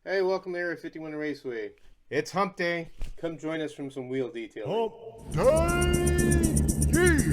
Hey, welcome to Area 51 Raceway. It's hump day. Come join us from some wheel detailing. Hump day! Yeah!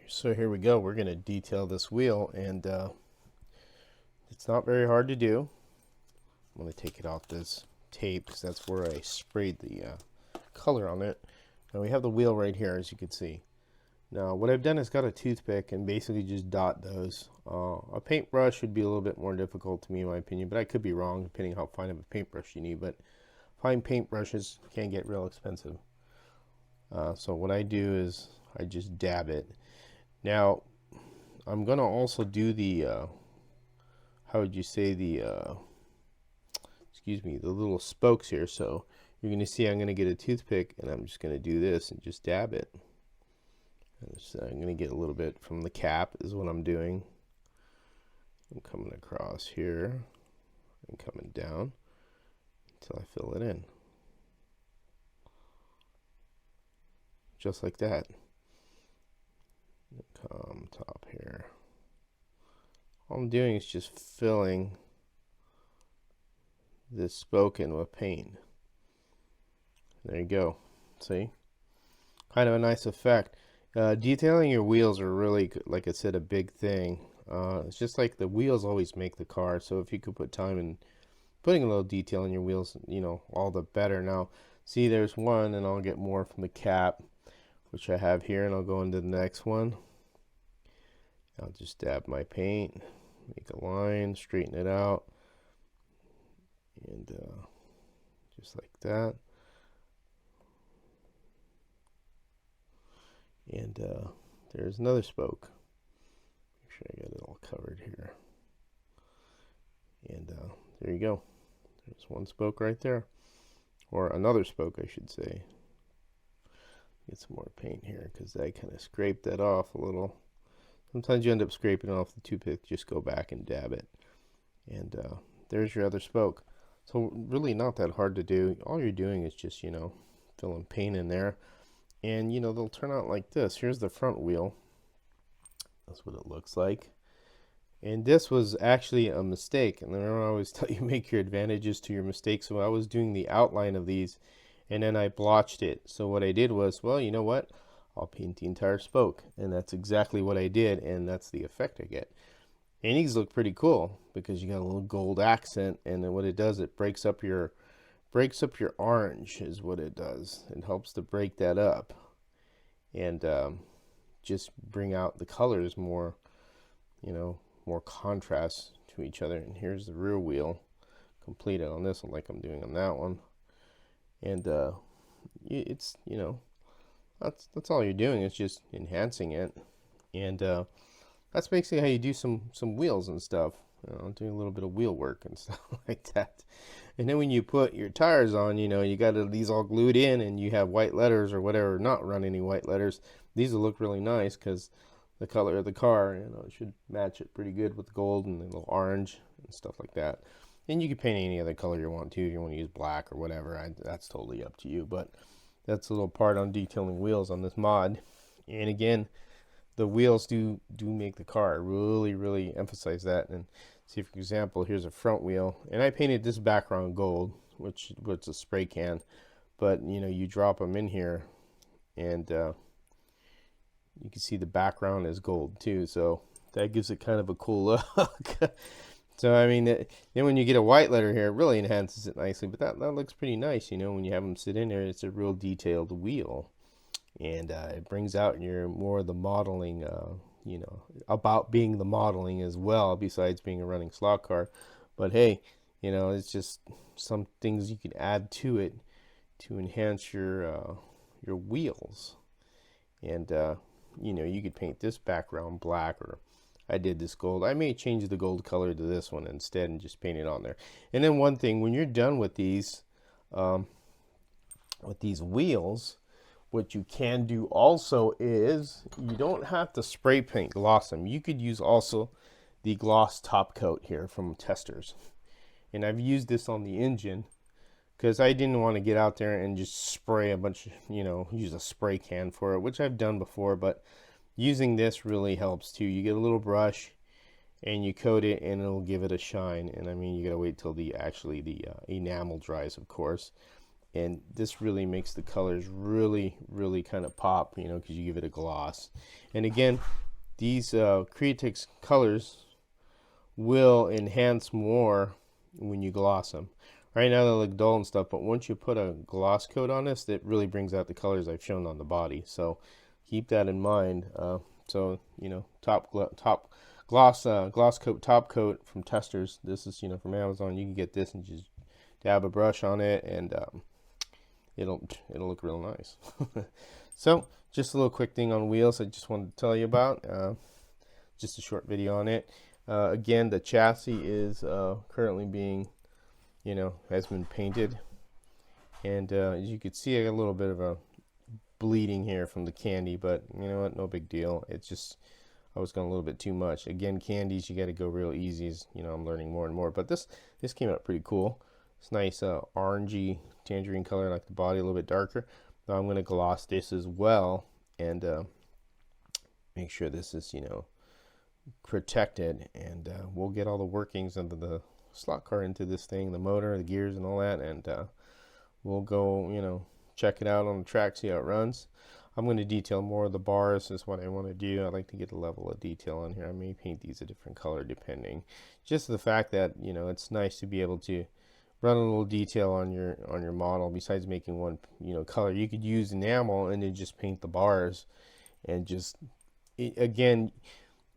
So here we go. We're going to detail this wheel, and it's not very hard to do. I'm going to take it off this tape because that's where I sprayed the color on it. Now we have the wheel right here, as you can see. Now what I've done is got a toothpick and basically just dot those. A paintbrush would be a little bit more difficult to me in my opinion, but I could be wrong depending how fine of a paintbrush you need. But fine paintbrushes can get real expensive. So what I do is I just dab it. Now, I'm going to also do the, how would you say, the little spokes here. So you're going to see I'm going to get a toothpick and I'm just going to do this and just dab it. And so I'm going to get a little bit from the cap is what I'm doing. I'm coming across here and coming down until I fill it in. Just like that. Come top here. All I'm doing is just filling this spoke in with paint. There you go. See? Kind of a nice effect. Detailing your wheels are really, like I said, a big thing. It's just like the wheels always make the car. So if you could put time in putting a little detail in your wheels, you know, all the better. Now, see, there's one, and I'll get more from the cap, which I have here, and I'll go into the next one. I'll just dab my paint, make a line, straighten it out, and just like that. And there's another spoke. Make sure I got it all covered here. And there you go. There's one spoke right there, or another spoke, I should say. Get some more paint here because I kind of scraped that off a little. Sometimes you end up scraping it off the toothpick. Just go back and dab it. And there's your other spoke. So really not that hard to do. All you're doing is just, you know, filling paint in there. And, you know, they'll turn out like this. Here's the front wheel. That's what it looks like. And this was actually a mistake. And remember, I always tell you, make your advantages to your mistakes. So I was doing the outline of these, and then I blotched it. So what I did was, well, you know what? I'll paint the entire spoke, and that's exactly what I did, and that's the effect I get. And these look pretty cool because you got a little gold accent, and then what it does, it breaks up your orange is what it does. It helps to break that up and just bring out the colors more, you know, more contrast to each other. And here's the rear wheel completed on this one, like I'm doing on that one. And it's, you know, that's all you're doing is just enhancing it. And that's basically how you do some wheels and stuff. You know, doing a little bit of wheel work and stuff like that. And then when you put your tires on, you know, you got these all glued in, and you have white letters or whatever, not run any white letters. These will look really nice because the color of the car, you know, it should match it pretty good with gold and a little orange and stuff like that. And you can paint any other color you want to. If you want to use black or whatever, that's totally up to you. But that's a little part on detailing wheels on this mod. And again, the wheels do make the car. I really emphasize that. And see, for example, here's a front wheel, and I painted this background gold, which was a spray can. But you know, you drop them in here, and you can see the background is gold too. So that gives it kind of a cool look. So I mean, then when you get a white letter here, it really enhances it nicely. But that looks pretty nice, you know, when you have them sit in there. It's a real detailed wheel, and it brings out your more of the modeling, you know, about being the modeling as well, besides being a running slot car. But hey, you know, it's just some things you can add to it to enhance your wheels. And you know, you could paint this background black, or I did this gold. I may change the gold color to this one instead and just paint it on there. And then one thing, when you're done with these wheels, what you can do also is you don't have to spray paint gloss them. You could use also the gloss top coat here from Testers. And I've used this on the engine because I didn't want to get out there and just spray a bunch, you know, use a spray can for it, which I've done before, but using this really helps too. You get a little brush and you coat it and it'll give it a shine. And I mean, you gotta wait till the enamel dries, of course. And this really makes the colors really kind of pop, you know, because you give it a gloss. And again, these Createx colors will enhance more when you gloss them. Right now they look dull and stuff, but once you put a gloss coat on this, it really brings out the colors I've shown on the body. So keep that in mind. So, you know, gloss coat top coat from Testers. This is, you know, from Amazon. You can get this and just dab a brush on it, and it'll look real nice. So just a little quick thing on wheels I just wanted to tell you about. Just a short video on it. Again, the chassis is currently being, you know, has been painted, and as you can see, I got a little bit of a bleeding here from the candy, but you know what, no big deal. It's just I was going a little bit too much. Again, candies, you got to go real easy, as you know, I'm learning more and more. But this came out pretty cool. It's nice orangey tangerine color, like the body, a little bit darker. Now I'm going to gloss this as well and make sure this is, you know, protected, and we'll get all the workings of the slot car into this thing, the motor, the gears, and all that, and we'll go, you know, check it out on the track, see how it runs. I'm going to detail more of the bars. Is what I want to do. I like to get a level of detail on here. I may paint these a different color depending. Just the fact that, you know, it's nice to be able to run a little detail on your model. Besides making one, you know, color, you could use enamel and then just paint the bars, and just again,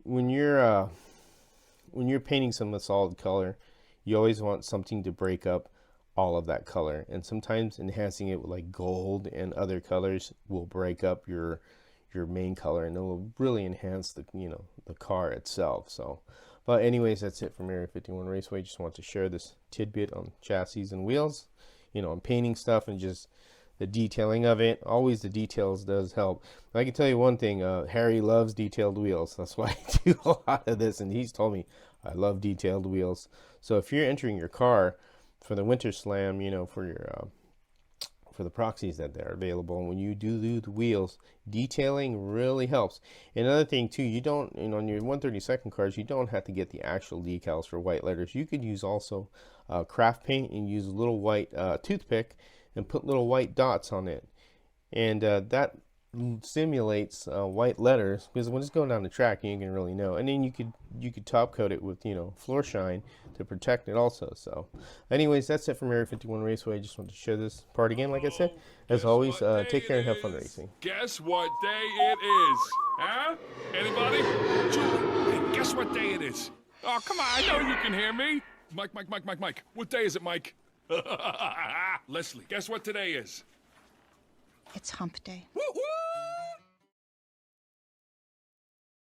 when you're painting some of the solid color, you always want something to break up all of that color, and sometimes enhancing it with like gold and other colors will break up your main color, and it will really enhance the, you know, the car itself. So, but anyways, that's it from Area 51 Raceway. Just want to share this tidbit on chassis and wheels, you know, on painting stuff and just the detailing of it. Always the details does help. I can tell you one thing, Harry loves detailed wheels. That's why I do a lot of this, and he's told me I love detailed wheels. So if you're entering your car for the Winter Slam, you know, for your for the proxies that are available, when you do the wheels, detailing really helps. Another thing too, you don't, you know, on your 132nd cars, you don't have to get the actual decals for white letters. You could use also craft paint and use a little white toothpick and put little white dots on it, and that simulates white letters, because when it's going down the track you can really know. And then you could top coat it with, you know, floor shine to protect it also. So anyways, that's it from Area 51 Raceway. I just wanted to share this part again. Like I said, as always, take care and have fun racing. Guess what day it is? Huh? Anybody? Julie, guess what day it is? Oh, come on, I know you can hear me. Mike. What day is it, Mike? Leslie, guess what today is? It's hump day. Woo-hoo!